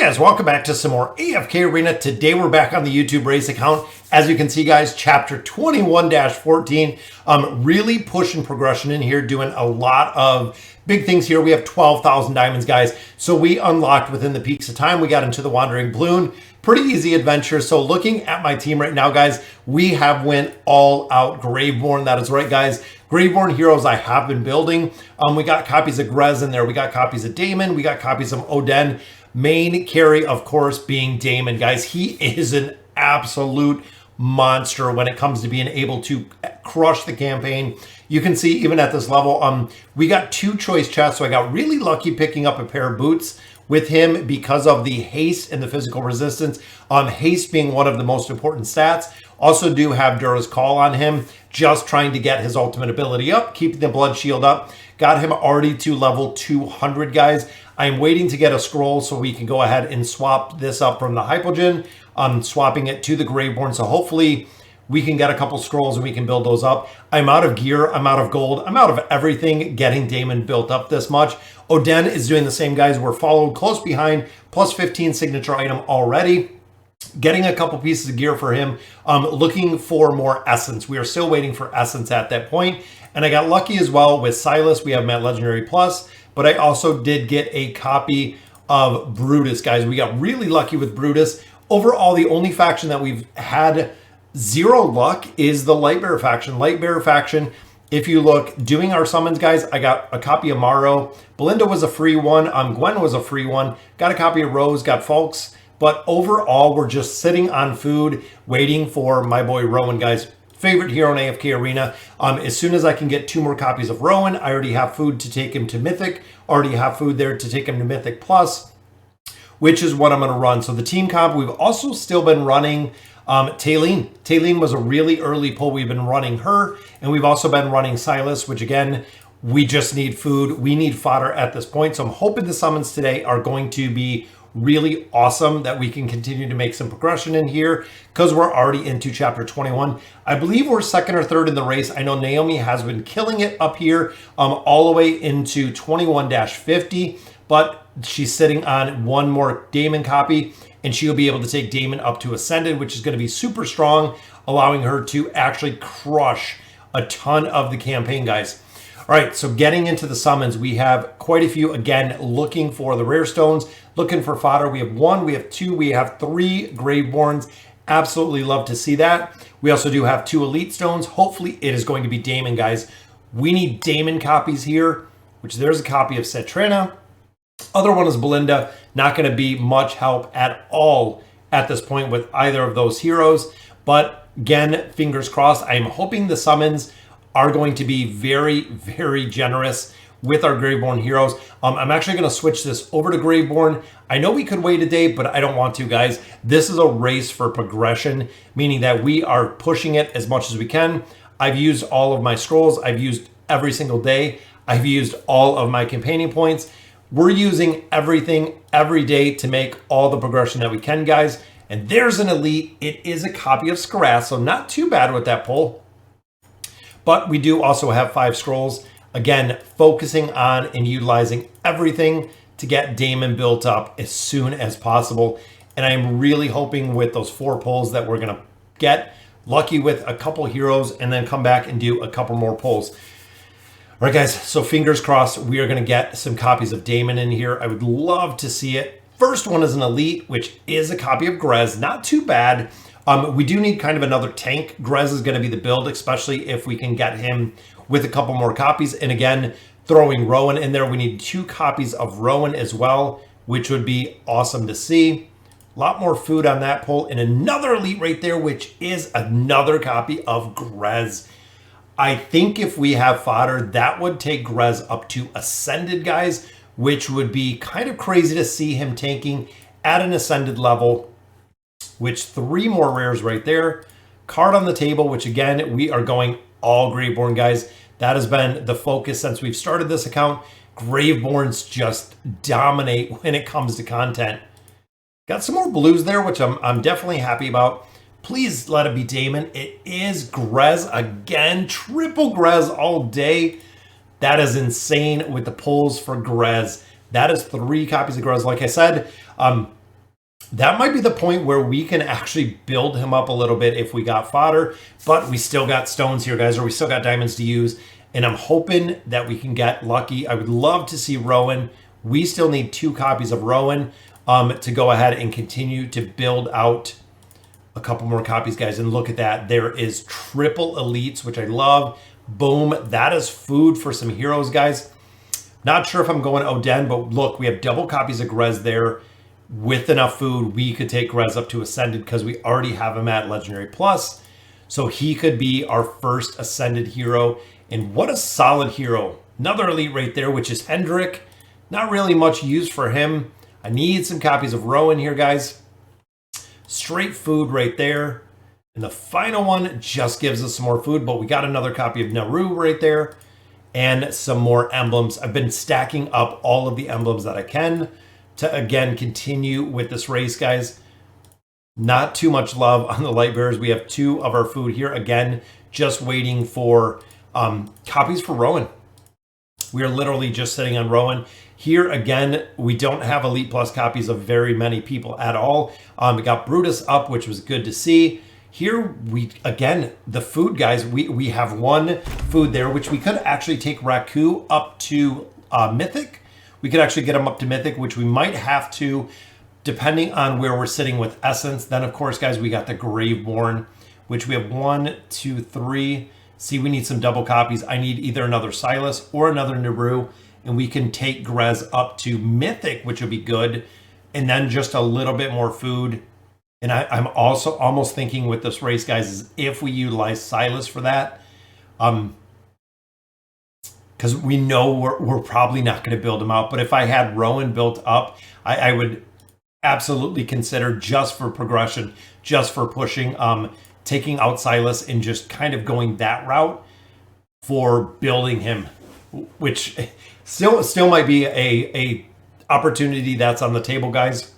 Guys, welcome back to some more AFK Arena. Today we're back on the YouTube race account. As you can see, guys, chapter 21-14. Really pushing progression in here, doing a lot of big things here. We have 12,000 diamonds, guys. So we unlocked within the peaks of time. We got into the Wandering Balloon. Pretty easy adventure. So looking at my team right now, guys, we have went all out Graveborn. That is right, guys. Graveborn heroes I have been building. We got copies of Grez in there. We got copies of Daimon. We got copies of Oden. Main carry, of course, being Daimon, guys. He is an absolute monster when it comes to being able to crush the campaign. You can see even at this level, we got 2 choice chests, so I got really lucky picking up a pair of boots with him because of the haste and the physical resistance. Haste being one of the most important stats. Also do have Dura's Call on him, just trying to get his ultimate ability up, keeping the blood shield up. Got him already to level 200, guys. I'm waiting to get a scroll so we can go ahead and swap this up from the Hypogen. Swapping it to the Graveborn, so hopefully we can get a couple scrolls and we can build those up. I'm out of gear, I'm out of gold, I'm out of everything getting Daimon built up this much. Oden is doing the same, guys. We're followed close behind, plus 15 signature item already. Getting a couple pieces of gear for him. Looking for more essence. We are still waiting for essence at that point. And I got lucky as well with Silas. We have him at Legendary Plus, but I also did get a copy of Brutus, guys. We got really lucky with Brutus. Overall, the only faction that we've had 0 luck is the Lightbearer faction. Lightbearer faction, if you look, doing our summons, guys, I got a copy of Maro. Belinda was a free one. Gwen was a free one. Got a copy of Rose, got Folks. But overall, we're just sitting on food, waiting for my boy Rowan, guys. Favorite hero in AFK Arena. As soon as I can get 2 more copies of Rowan, I already have food to take him to Mythic. Already have food there to take him to Mythic Plus, which is what I'm going to run. So the team comp, we've also still been running Taylene. Taylene was a really early pull. We've been running her, and we've also been running Silas, which again, we just need food. We need fodder at this point. So I'm hoping the summons today are going to be really awesome, that we can continue to make some progression in here because we're already into chapter 21. I believe we're 2nd or 3rd in the race. I know Naomi has been killing it up here all the way into 21-50, but she's sitting on 1 more Daimon copy, and she'll be able to take Daimon up to Ascended, which is going to be super strong, allowing her to actually crush a ton of the campaign, guys. All right, so getting into the summons, we have quite a few, again, looking for the rare stones, looking for fodder. We have 1, we have 2, we have 3 Graveborns. Absolutely love to see that. We also do have 2 elite stones. Hopefully it is going to be Daimon, guys. We need Daimon copies here, which there's a copy of Cetrina. Other one is Belinda. Not going to be much help at all at this point with either of those heroes. But again, fingers crossed. I'm hoping the summons are going to be very, very generous with our Graveborn heroes. I'm actually going to switch this over to Graveborn. I know we could wait a day, but I don't want to, guys. This is a race for progression, meaning that we are pushing it as much as we can. I've used all of my scrolls. I've used every single day. I've used all of my companion points. We're using everything every day to make all the progression that we can, guys. And there's an elite. It is a copy of Skarath, so not too bad with that pull. But we do also have 5 scrolls. Again, focusing on and utilizing everything to get Daimon built up as soon as possible. And I'm really hoping with those 4 pulls that we're going to get lucky with a couple heroes and then come back and do a couple more pulls. All right, guys, so fingers crossed we are going to get some copies of Daimon in here. I would love to see it. First one is an elite, which is a copy of Grez. Not too bad. We do need kind of another tank. Grez is going to be the build, especially if we can get him with a couple more copies. And again, throwing Rowan in there. We need 2 copies of Rowan as well, which would be awesome to see. A lot more food on that pull. And another elite right there, which is another copy of Grez. I think if we have fodder, that would take Grez up to Ascended, guys, which would be kind of crazy to see him tanking at an Ascended level. Which 3 more rares right there. Card on the table, which again, we are going all Graveborn, guys. That has been the focus since we've started this account. Graveborns just dominate when it comes to content. Got some more blues there, which I'm definitely happy about. Please let it be Daimon. It is Grez again. Triple Grez all day. That is insane with the pulls for Grez. That is 3 copies of Grez. Like I said, that might be the point where we can actually build him up a little bit if we got fodder, but we still got stones here, guys, or we still got diamonds to use. And I'm hoping that we can get lucky. I would love to see Rowan. We still need 2 copies of Rowan to go ahead and continue to build out a couple more copies, guys. And look at that. There is triple elites, which I love. Boom. That is food for some heroes, guys. Not sure if I'm going Oden, but look, we have double copies of Grez there. With enough food, we could take Grez up to Ascended because we already have him at Legendary Plus. So he could be our first Ascended hero. And what a solid hero. Another elite right there, which is Hendrik. Not really much use for him. I need some copies of Rowan here, guys. Straight food right there. And the final one just gives us some more food, but we got another copy of Naru right there. And some more emblems. I've been stacking up all of the emblems that I can to, again, continue with this race, guys. Not too much love on the light bearers. We have 2 of our food here. Again, just waiting for copies for Rowan. We are literally just sitting on Rowan. Here, again, we don't have Elite Plus copies of very many people at all. We got Brutus up, which was good to see. Here, again, the food, guys, we have 1 food there, which we could actually take Raku up to Mythic. We could actually get him up to Mythic, which we might have to, depending on where we're sitting with Essence. Then, of course, guys, we got the Graveborn, which we have 1, 2, 3. See, we need some double copies. I need either another Silas or another Naru, and we can take Grez up to Mythic, which would be good, and then just a little bit more food. And I'm also almost thinking with this race, guys, is if we utilize Silas for that, because we know we're probably not going to build him out. But if I had Rowan built up, I would absolutely consider, just for progression, just for pushing, taking out Silas and just kind of going that route for building him, which still might be a opportunity that's on the table, guys.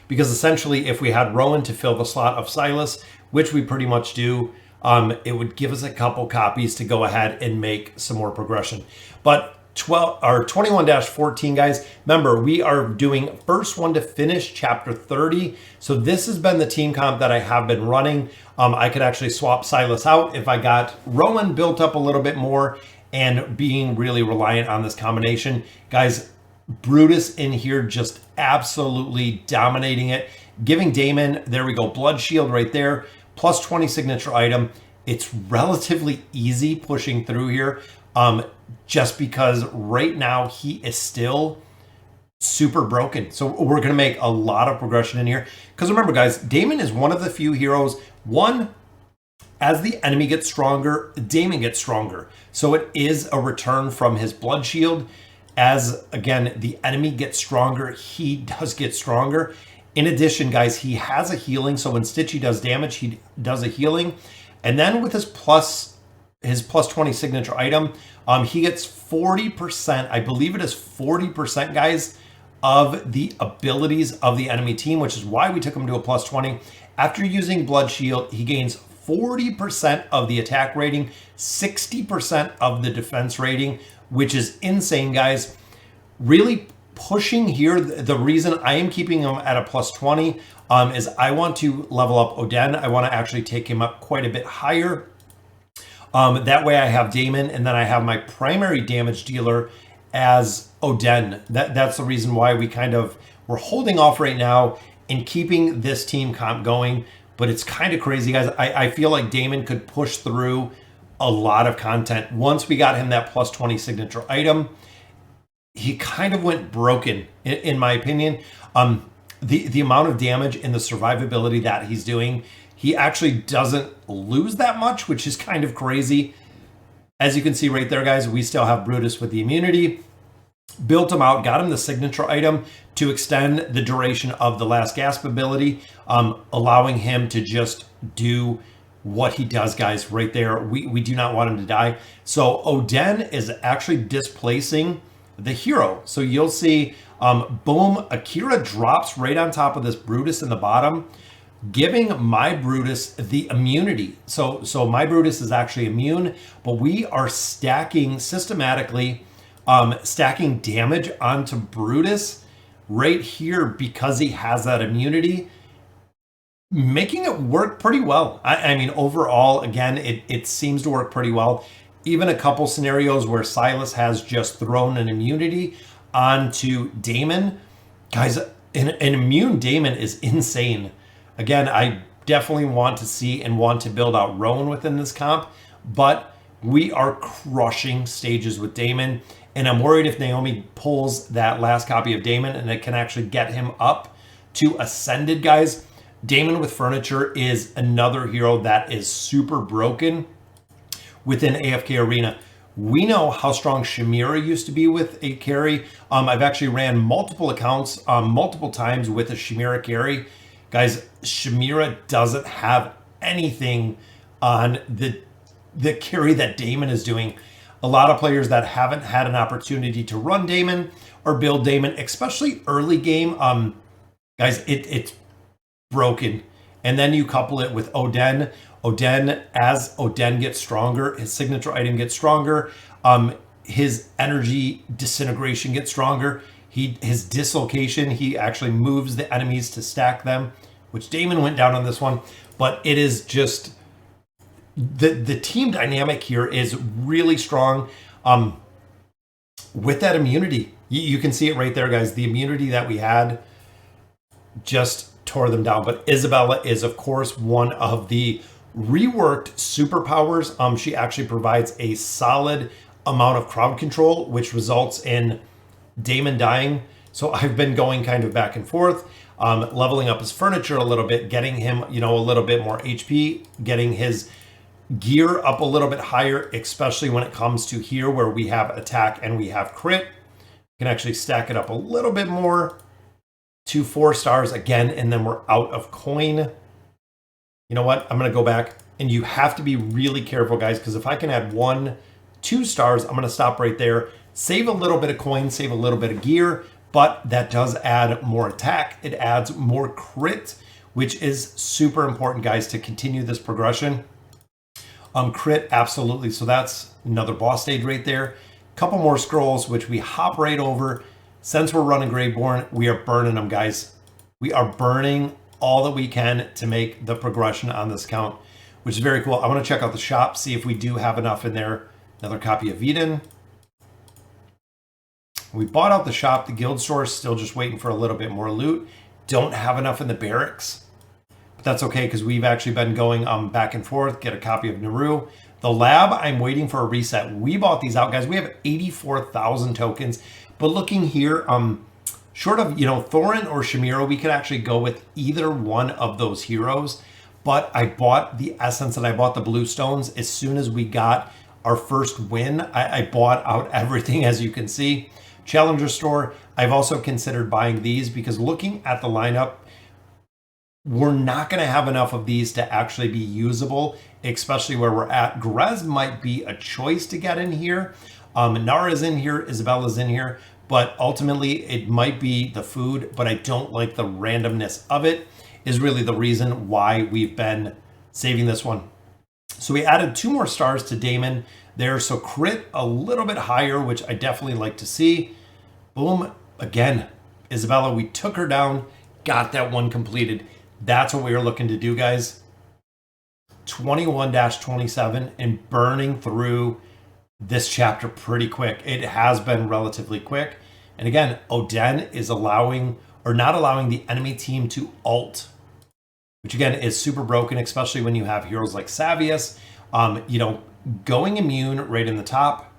Because essentially, if we had Rowan to fill the slot of Silas, which we pretty much do, it would give us a couple copies to go ahead and make some more progression. But 21-14, guys, remember, we are doing first one to finish chapter 30. So this has been the team comp that I have been running. I could actually swap Silas out if I got Rowan built up a little bit more and being really reliant on this combination. Guys, Brutus in here just absolutely dominating it. Giving Daimon, there we go, Blood Shield right there, plus 20 signature item. It's relatively easy pushing through here. Just because right now he is still super broken. So we're going to make a lot of progression in here. Because remember, guys, Daimon is one of the few heroes. One, as the enemy gets stronger, Daimon gets stronger. So it is a return from his Blood Shield. As, again, the enemy gets stronger, he does get stronger. In addition, guys, he has a healing. So when Stitchy does damage, he does a healing. And then with his plus 20 signature item, he gets 40%, I believe it is 40%, guys, of the abilities of the enemy team, which is why we took him to a plus 20. After using Blood Shield, he gains 40% of the attack rating, 60% of the defense rating, which is insane, guys. Really pushing here. The reason I am keeping him at a plus 20 is I want to level up Oden. I want to actually take him up quite a bit higher. That way I have Daimon, and then I have my primary damage dealer as Oden. That's the reason why we're holding off right now and keeping this team comp going. But it's kind of crazy, guys. I feel like Daimon could push through a lot of content. Once we got him that plus 20 signature item, he kind of went broken, in my opinion. The amount of damage and the survivability that he's doing, he actually doesn't lose that much, which is kind of crazy. As you can see right there, guys, we still have Brutus with the immunity. Built him out, got him the signature item to extend the duration of the last gasp ability, allowing him to just do what he does, guys, right there. We do not want him to die. So Oden is actually displacing the hero. So you'll see, boom, Akira drops right on top of this Brutus in the bottom, giving my Brutus the immunity. So my Brutus is actually immune, but we are stacking systematically, stacking damage onto Brutus right here, because he has that immunity, making it work pretty well. I mean, overall, again, it seems to work pretty well. Even a couple scenarios where Silas has just thrown an immunity onto Daimon. Guys, an immune Daimon is insane. Again, I definitely want to see and want to build out Rowan within this comp, but we are crushing stages with Daimon, and I'm worried if Naomi pulls that last copy of Daimon and it can actually get him up to Ascended, guys. Daimon with Furniture is another hero that is super broken within AFK Arena. We know how strong Shamira used to be with a carry. I've actually ran multiple accounts multiple times with a Shamira carry. Guys, Shamira doesn't have anything on the carry that Daimon is doing. A lot of players that haven't had an opportunity to run Daimon or build Daimon, especially early game, guys, it's broken. And then you couple it with Oden. As Oden gets stronger, his signature item gets stronger. His energy disintegration gets stronger. His dislocation, he actually moves the enemies to stack them, which Daimon went down on this one. But it is just the team dynamic here is really strong. With that immunity, you can see it right there, guys. The immunity that we had just tore them down. But Isabella is, of course, one of the reworked superpowers. She actually provides a solid amount of crowd control, which results in Daimon dying. So I've been going kind of back and forth, leveling up his Furniture a little bit, getting him, a little bit more HP, getting his gear up a little bit higher, especially when it comes to here where we have attack and we have crit. You can actually stack it up a little bit more to 4 stars again, and then we're out of coin. You know what? I'm going to go back, and you have to be really careful, guys, because if I can add 1, 2 stars, I'm going to stop right there, save a little bit of coin, save a little bit of gear, but that does add more attack. It adds more crit, which is super important, guys, to continue this progression. Crit, absolutely. So that's another boss stage right there. Couple more scrolls, which we hop right over. Since we're running Graveborn, we are burning them, guys. We are burning all that we can to make the progression on this count, which is very cool. I want to check out the shop, see if we do have enough in there. Another copy of Eden. We bought out the shop. The guild store is still just waiting for a little bit more loot. Don't have enough in the barracks. But that's okay, because we've actually been going back and forth. Get a copy of Naru. The lab, I'm waiting for a reset. We bought these out, guys. We have 84,000 tokens. But looking here, short of, Thorin or Shamira, we could actually go with either one of those heroes. But I bought the essence and I bought the blue stones as soon as we got our first win. I bought out everything, as you can see. Challenger store, I've also considered buying these because looking at the lineup, we're not going to have enough of these to actually be usable, especially where we're at. Grez might be a choice to get in here. Nara's in here, Isabella's in here, but ultimately it might be the food, but I don't like the randomness of it, is really the reason why we've been saving this one. So we added 2 more stars to Daimon there. So crit a little bit higher, which I definitely like to see. Boom. Again, Isabella, we took her down, got that one completed. That's what we were looking to do, guys. 21-27 and burning through this chapter pretty quick. It has been relatively quick. And again, Oden is allowing or not allowing the enemy team to ult, which again is super broken, especially when you have heroes like Savius, going immune right in the top.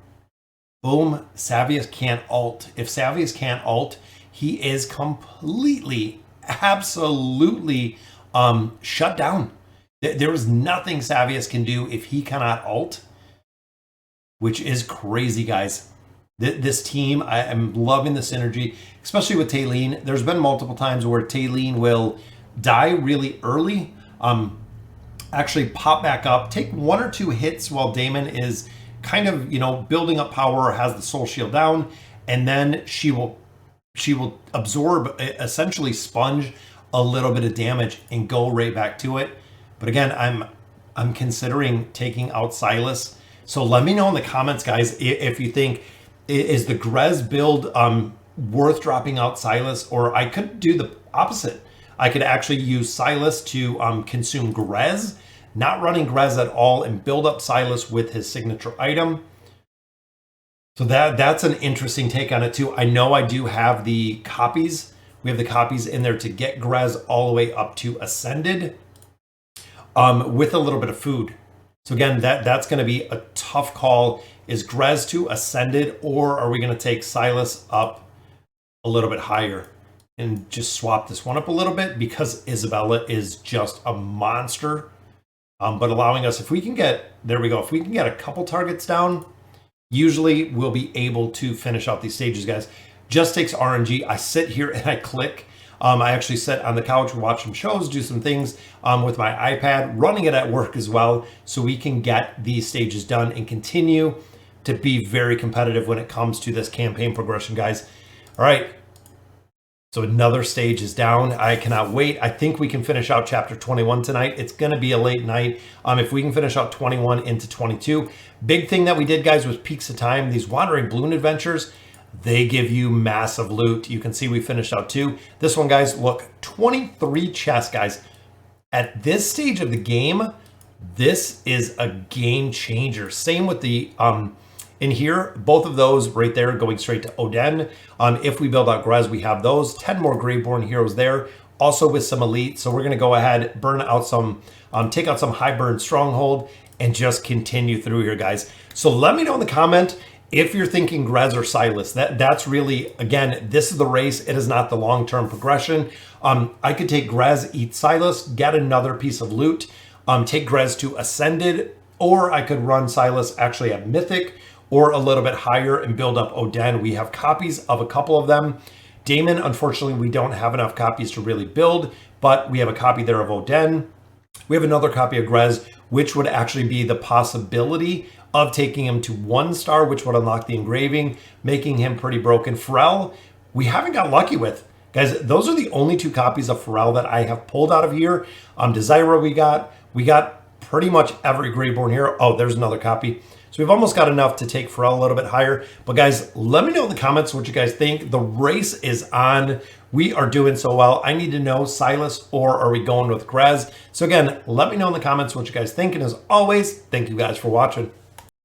Boom, Savius can't ult. If Savius can't ult, he is completely, absolutely shut down. There is nothing Savius can do if he cannot ult, which is crazy, guys. This team, I am loving the synergy, especially with Taylene. There's been multiple times where Taylene will die really early, actually pop back up, take 1 or 2 hits while Daimon is kind of, building up power or has the soul shield down, and then she will absorb, essentially sponge a little bit of damage and go right back to it. But again, I'm considering taking out Silas. So let me know in the comments, guys, if you think, is the Grez build worth dropping out Silas, or I could do the opposite. I could actually use Silas to consume Grez, not running Grez at all, and build up Silas with his signature item. So that's an interesting take on it too. I know I do have the copies. We have the copies in there to get Grez all the way up to Ascended with a little bit of food. So again, that's going to be a tough call. Is Grez to Ascended, or are we going to take Silas up a little bit higher and just swap this one up a little bit, because Isabella is just a monster. But allowing us, if we can get, there we go, if we can get a couple targets down, usually we'll be able to finish out these stages, guys. Just takes RNG. I sit here and I click. I actually sit on the couch, watch some shows, do some things with my iPad, running it at work as well, so we can get these stages done and continue to be very competitive when it comes to this campaign progression, guys. All right. So another stage is down. I cannot wait. I think we can finish out chapter 21 tonight. It's going to be a late night. If we can finish out 21 into 22. Big thing that we did, guys, was Peaks of Time. These Wandering Balloon adventures, they give you massive loot. You can see we finished out 2. This one, guys, look, 23 chests, guys. At this stage of the game, this is a game changer. Same with the in here, both of those right there going straight to Oden. If we build out Grez, we have those 10 more Graveborn heroes there, also with some elite. So we're going to go ahead, burn out some, take out some high burn stronghold, and just continue through here, guys. So let me know in the comment if you're thinking Grez or Silas. That's really, again, this is the race. It is not the long-term progression. I could take Grez, eat Silas, get another piece of loot, take Grez to Ascended, or I could run Silas actually at Mythic, or a little bit higher and build up Oden. We have copies of a couple of them. Daimon, unfortunately, we don't have enough copies to really build, but we have a copy there of Oden. We have another copy of Grez, which would actually be the possibility of taking him to 1 star, which would unlock the engraving, making him pretty broken. Pharrell, we haven't got lucky with. Guys, those are the only 2 copies of Pharrell that I have pulled out of here. Desira we got pretty much every Graveborn hero. Oh, there's another copy. So we've almost got enough to take Pharrell a little bit higher. But guys, let me know in the comments what you guys think. The race is on. We are doing so well. I need to know, Silas, or are we going with Grez? So again, let me know in the comments what you guys think. And as always, thank you guys for watching.